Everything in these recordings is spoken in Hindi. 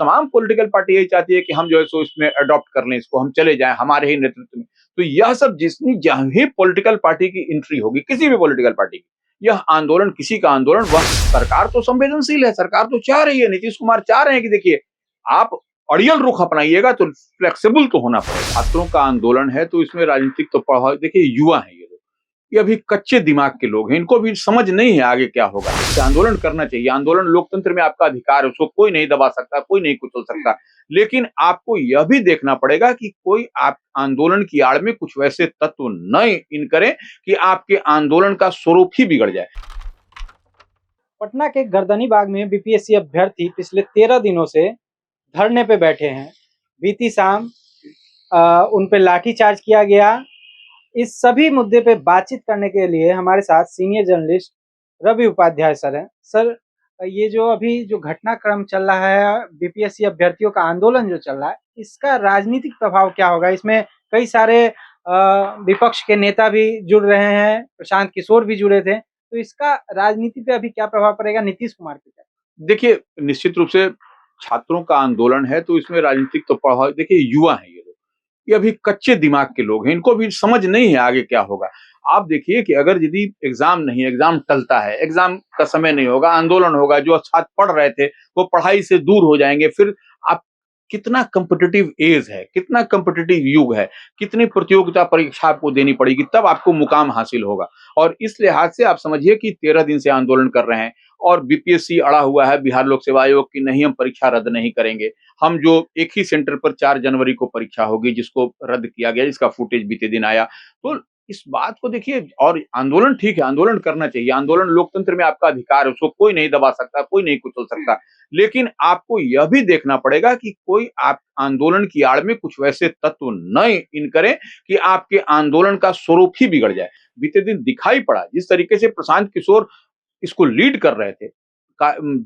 तमाम पॉलिटिकल पार्टी यही चाहती है कि हम जो है सो इसमें अडॉप्ट कर लें, इसको हम चले जाएं हमारे ही नेतृत्व में। तो यह सब जितनी जहां भी पॉलिटिकल पार्टी की एंट्री होगी, किसी भी पॉलिटिकल पार्टी की, यह आंदोलन किसी का आंदोलन, वह सरकार तो संवेदनशील है, सरकार तो चाह रही है, नीतीश कुमार चाह रहे हैं कि देखिए आप अड़ियल रुख अपनाइएगा तो फ्लेक्सिबल तो होना पड़ेगा। छात्रों का आंदोलन है तो इसमें राजनीतिक तो प्रभाव, देखिए युवा है ये अभी कच्चे दिमाग के लोग हैं, इनको भी समझ नहीं है आगे क्या होगा। आंदोलन करना चाहिए, आंदोलन लोकतंत्र में आपका अधिकार है, उसको कोई नहीं दबा सकता, कोई नहीं कुचल सकता। लेकिन आपको यह भी देखना पड़ेगा कि कोई आप आंदोलन की आड़ में कुछ वैसे तत्व न इन करें कि आपके आंदोलन का स्वरूप ही बिगड़ जाए। पटना के गर्दनीबाग में बीपीएससी अभ्यर्थी पिछले 13 दिनों से धरने पे बैठे हैं। बीती शाम उन पे लाठीचार्ज किया गया। इस सभी मुद्दे पे बातचीत करने के लिए हमारे साथ senior journalist Ravi Upadhyay sir हैं। सर, ये जो अभी जो घटनाक्रम चल रहा है, बीपीएससी अभ्यर्थियों का आंदोलन जो चल रहा है, इसका राजनीतिक प्रभाव क्या होगा? इसमें कई सारे विपक्ष के नेता भी जुड़ रहे हैं, प्रशांत किशोर भी जुड़े थे, तो इसका राजनीति पे अभी क्या प्रभाव पड़ेगा नीतीश कुमार पे? देखिए, निश्चित रूप से छात्रों का आंदोलन है तो इसमें राजनीतिक तो प्रभाव, देखिए युवा है ये अभी कच्चे दिमाग के लोग हैं, इनको भी समझ नहीं है आगे क्या होगा। आप देखिए कि अगर यदि एग्जाम नहीं, एग्जाम टलता है, एग्जाम का समय नहीं होगा, आंदोलन होगा, जो छात्र पढ़ रहे थे वो पढ़ाई से दूर हो जाएंगे, फिर आप कितना कम्पिटिटिव एज है, कितना कम्पिटिटिव युग है, कितनी प्रतियोगिता परीक्षा आपको देनी पड़ेगी, तब आपको मुकाम हासिल होगा। और इस लिहाज से आप समझिए कि 13 दिन से आंदोलन कर रहे हैं और बीपीएससी अड़ा हुआ है, बिहार लोक सेवा आयोग की, नहीं हम परीक्षा रद्द नहीं करेंगे। हम जो एक ही सेंटर पर 4 जनवरी को परीक्षा होगी जिसको रद्द किया गया, जिसका फुटेज बीते दिन आया, तो इस बात को देखिए। और आंदोलन ठीक है, आंदोलन करना चाहिए, आंदोलन लोकतंत्र में आपका अधिकार है, उसको कोई नहीं दबा सकता, कोई नहीं कुचल सकता। लेकिन आपको यह भी देखना पड़ेगा कि कोई आप आंदोलन की आड़ में कुछ वैसे तत्व न इन करें कि आपके आंदोलन का स्वरूप ही बिगड़ जाए। बीते दिन दिखाई पड़ा जिस तरीके से प्रशांत किशोर इसको लीड कर रहे थे,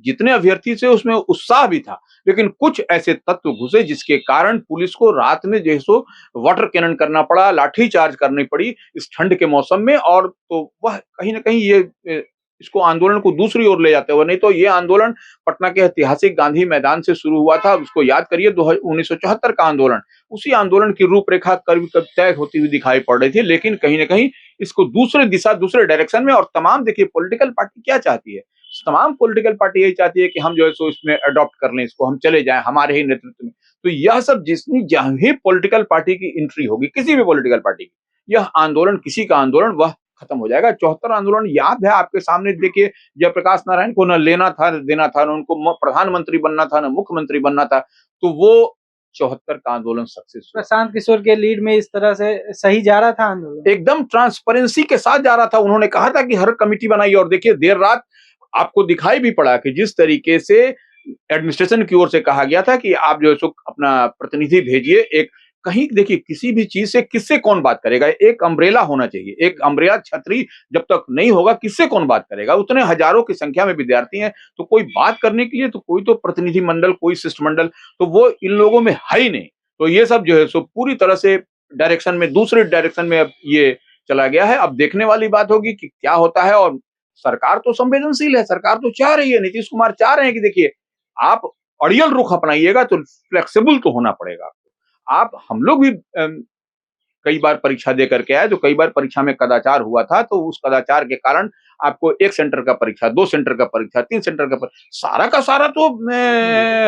जितने अभ्यर्थी थे उसमें उत्साह भी था, लेकिन कुछ ऐसे तत्व घुसे जिसके कारण पुलिस को रात में जैसो वाटर कैनन करना पड़ा, लाठीचार्ज करनी पड़ी इस ठंड के मौसम में। और तो वह कहीं ना कहीं ये इसको आंदोलन को दूसरी ओर ले जाते हुए, नहीं तो ये आंदोलन पटना के ऐतिहासिक गांधी मैदान से शुरू हुआ था। उसको याद करिए, 1974 का आंदोलन, उसी आंदोलन की रूपरेखा कभी कभी तय होती हुई दिखाई पड़ रही थी, लेकिन कहीं ना कहीं इसको दूसरे दिशा, दूसरे डायरेक्शन में। और तमाम देखिए पॉलिटिकल पार्टी क्या चाहती है, तमाम पॉलिटिकल पार्टी यही चाहती है कि हम जो है सो इसमें अडॉप्ट कर लें, इसको हम चले जाएं हमारे ही नेतृत्व में। तो यह सब जितनी जहां भी पॉलिटिकल पार्टी की एंट्री होगी, किसी भी पॉलिटिकल पार्टी की, यह आंदोलन किसी का आंदोलन, वह खत्म हो जाएगा। 74 आंदोलन याद है आपके सामने, देखिए जयप्रकाश नारायण को न लेना था न देना था, न उनको प्रधानमंत्री बनना था न मुख्यमंत्री बनना था, तो वो 74 का आंदोलन सक्सेस। प्रशांत किशोर के लीड में इस तरह से सही जा रहा था आंदोलन, एकदम ट्रांसपेरेंसी के साथ जा रहा था। उन्होंने कहा था कि हर कमेटी बनाई, और देखिए देर रात आपको दिखाई भी पड़ा कि जिस तरीके से एडमिनिस्ट्रेशन की ओर से कहा गया था कि आप जो है सो अपना प्रतिनिधि भेजिए, एक कहीं देखिए किसी भी चीज से किससे कौन बात करेगा, एक अम्ब्रेला होना चाहिए, एक अम्ब्रेला छतरी जब तक नहीं होगा किससे कौन बात करेगा। उतने हजारों की संख्या में विद्यार्थी हैं, तो कोई बात करने के लिए तो कोई तो प्रतिनिधि मंडल, कोई शिष्टमंडल, तो वो इन लोगों में है ही नहीं। तो ये सब जो है सो पूरी तरह से डायरेक्शन में, दूसरे डायरेक्शन में अब ये चला गया है। अब देखने वाली बात होगी कि क्या होता है। और सरकार तो संवेदनशील है, सरकार तो चाह रही है, नीतीश कुमार चाह रहे हैं कि देखिए आप अड़ियल रुख अपनाइएगा तो फ्लेक्सिबल तो होना पड़ेगा आपको। आप हम लोग भी कई बार परीक्षा दे करके आए, तो कई बार परीक्षा में कदाचार हुआ था, तो उस कदाचार के कारण आपको 1 सेंटर का परीक्षा, 2 सेंटर का परीक्षा, 3 सेंटर का सारा का सारा तो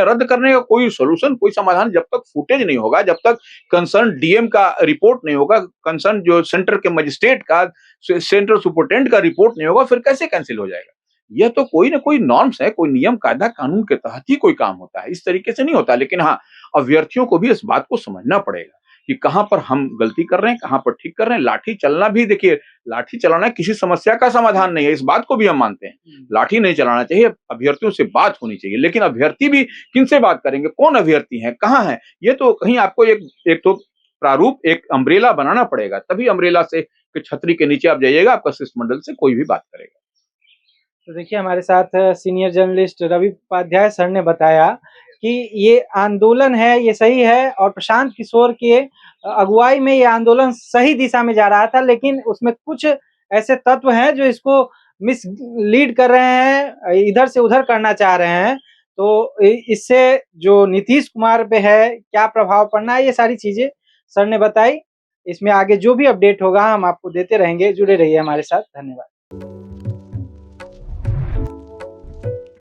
रद्द करने का कोई सोल्यूशन, कोई समाधान जब तक फुटेज नहीं होगा, जब तक कंसर्न डीएम का रिपोर्ट नहीं होगा, कंसर्न जो सेंटर के मजिस्ट्रेट का, सेंटर सुपरिटेंडेंट का रिपोर्ट नहीं होगा, फिर कैसे कैंसिल हो जाएगा। यह तो कोई ना कोई नॉर्म्स है, कोई नियम कायदा कानून के तहत ही कोई काम होता है, इस तरीके से नहीं होता। लेकिन हाँ, अभ्यर्थियों को भी इस बात को समझना पड़ेगा कि कहां पर हम गलती कर रहे हैं, कहां पर ठीक कर रहे हैं। लाठी चलना भी, देखिए लाठी चलाना किसी समस्या का समाधान नहीं है, इस बात को भी हम मानते हैं। लाठी नहीं चलाना चाहिए, अभ्यर्थियों से बात होनी चाहिए। लेकिन अभ्यर्थी भी किनसे बात करेंगे, कौन अभ्यर्थी हैं, कहाँ हैं, ये तो कहीं आपको एक तो प्रारूप, एक अम्ब्रेला बनाना पड़ेगा, तभी अम्ब्रेला से छतरी के नीचे आप जाइएगा, आपका शिष्टमंडल से कोई भी बात करेगा। तो देखिए हमारे साथ senior journalist Ravi Upadhyay sir ने बताया कि ये आंदोलन है, ये सही है, और प्रशांत किशोर के अगुवाई में ये आंदोलन सही दिशा में जा रहा था, लेकिन उसमें कुछ ऐसे तत्व हैं जो इसको मिसलीड कर रहे हैं, इधर से उधर करना चाह रहे हैं। तो इससे जो नीतीश कुमार पे है क्या प्रभाव पड़ना है, ये सारी चीजें सर ने बताई। इसमें आगे जो भी अपडेट होगा हम आपको देते रहेंगे, जुड़े रहिए हमारे साथ। धन्यवाद।